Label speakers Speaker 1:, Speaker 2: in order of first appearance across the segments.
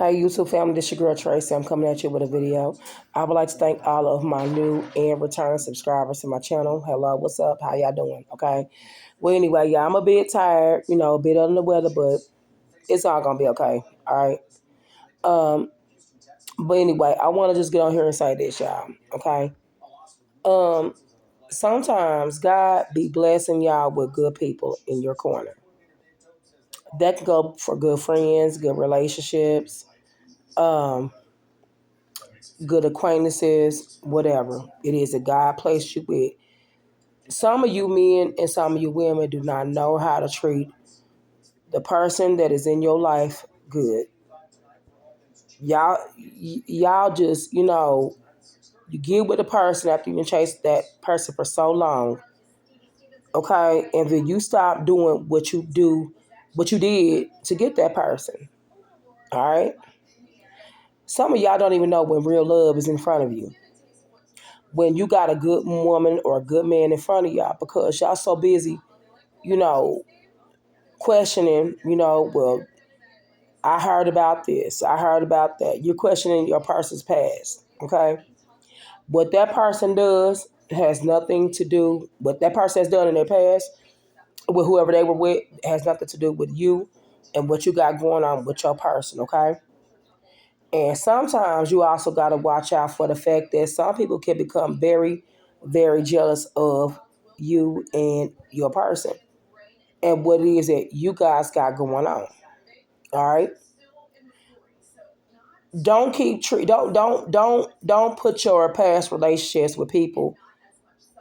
Speaker 1: Hey YouTube family, this your girl Tracy. I'm coming at you with a video. I would like to thank all of my new and return subscribers to my channel. Hello, what's up? How y'all doing? Okay. Well, anyway, yeah, I'm a bit tired, a bit under the weather, but it's all gonna be okay. All right. But anyway, I want to just get on here and say this, y'all. Okay. Um, Sometimes God be blessing y'all with good people in your corner. That can go for good friends, good relationships. Um, Good acquaintances, whatever it is that God placed you with. Some of you men and some of you women do not know how to treat the person that is in your life good. Y'all just, you get with a person after you've chased that person for so long, okay? And then you stop doing what you did to get that person, all right? Some of y'all don't even know when real love is in front of you. When you got a good woman or a good man in front of y'all because y'all so busy, questioning, well, I heard about this, I heard about that. You're questioning your person's past, okay? What that person does has nothing to do, what that person has done in their past with whoever they were with has nothing to do with you and what you got going on with your person, okay? And sometimes you also got to watch out for the fact that some people can become very, very jealous of you and your person and what it is that you guys got going on. All right. Don't put your past relationships with people.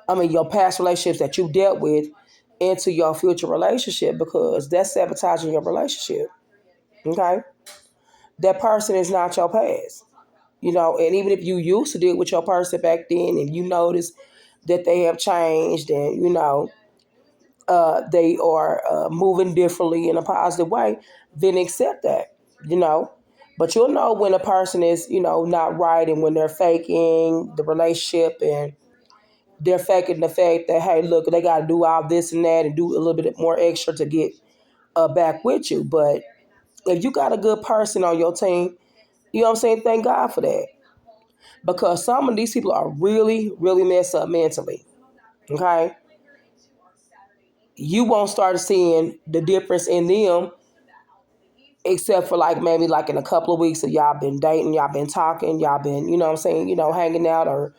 Speaker 1: I mean, your past relationships that you dealt with into your future relationship because that's sabotaging your relationship. Okay. That person is not your past. And even if you used to deal with your person back then and you notice that they have changed and, they are moving differently in a positive way, then accept that, you know. But you'll know when a person is, not right and when they're faking the relationship and they're faking the fact that, hey, look, they got to do all this and that and do a little bit more extra to get back with you. But if you got a good person on your team, you know what I'm saying? Thank God for that. Because some of these people are really, really messed up mentally. Okay? You won't start seeing the difference in them except for maybe in a couple of weeks of y'all been dating, y'all been talking, y'all been, hanging out or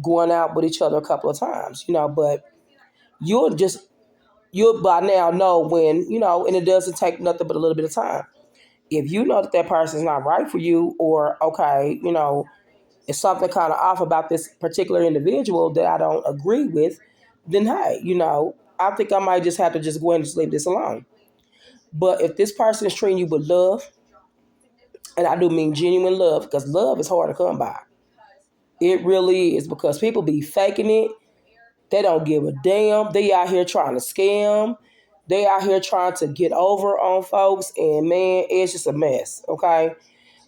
Speaker 1: going out with each other a couple of times, but you'll just you'll by now know when, and it doesn't take nothing but a little bit of time. If you know that that person's not right for you or okay, if something kind of off about this particular individual that I don't agree with, then hey, I think I might just have to just go ahead and just leave this alone. But if this person is treating you with love, and I do mean genuine love, because love is hard to come by. It really is because people be faking it. They don't give a damn. They out here trying to scam. They out here trying to get over on folks, and man, it's just a mess, okay?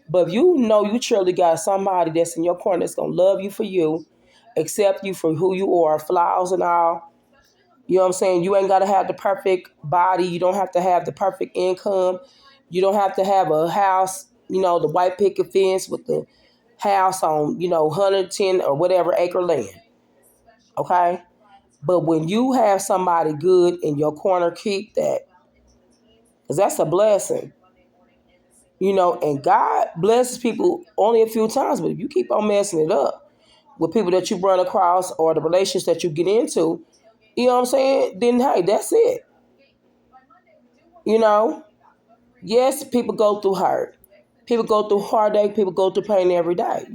Speaker 1: But if you know you truly got somebody that's in your corner that's going to love you for you, accept you for who you are, flaws and all, you know what I'm saying? You ain't got to have the perfect body. You don't have to have the perfect income. You don't have to have a house, the white picket fence with the house on, 110 or whatever acre land, okay? But when you have somebody good in your corner, keep that because that's a blessing. And God blesses people only a few times, but if you keep on messing it up with people that you run across or the relationships that you get into, you know what I'm saying? Then, hey, that's it. Yes, people go through hurt. People go through heartache. People go through pain every day.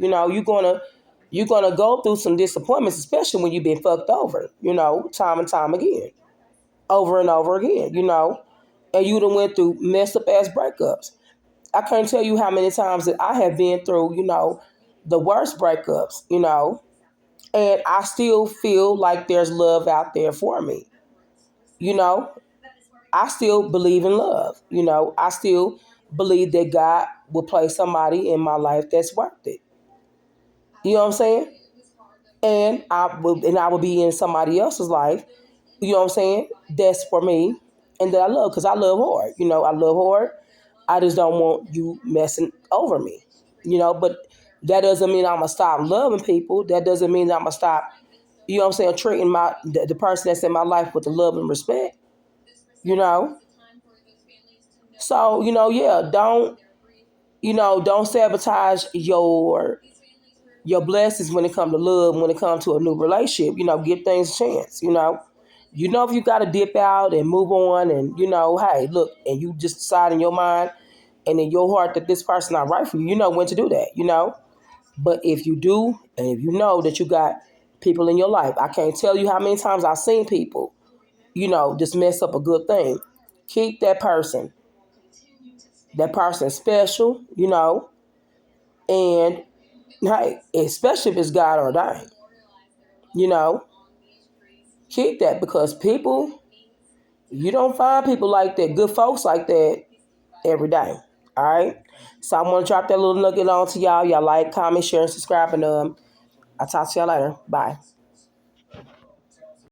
Speaker 1: You're gonna go through some disappointments, especially when you've been fucked over, time and time again, over and over again, and you done went through messed up ass breakups. I can't tell you how many times that I have been through, the worst breakups, and I still feel like there's love out there for me. You know, I still believe in love. I still believe that God will place somebody in my life that's worth it. You know what I'm saying? And I will be in somebody else's life, you know what I'm saying, that's for me and that I love because I love hard. I love hard. I just don't want you messing over me. But that doesn't mean I'm gonna stop loving people. That doesn't mean I'm gonna stop, you know what I'm saying, treating the person that's in my life with the love and respect, you know. So, yeah, don't sabotage your blessings when it comes to love, when it comes to a new relationship. Give things a chance. If you got to dip out and move on, and hey, look, and you just decide in your mind and in your heart that this person not right for you, you know when to do that. But if you do, and if you know that you got people in your life, I can't tell you how many times I've seen people, just mess up a good thing. Keep that person. That person's special, and hey, especially if it's God ordained, you know, keep that, because people, you don't find people like that, good folks like that every day. All right. So I'm gonna drop that little nugget on to y'all. Y'all like, comment, share, and subscribe, and I'll talk to y'all later. Bye.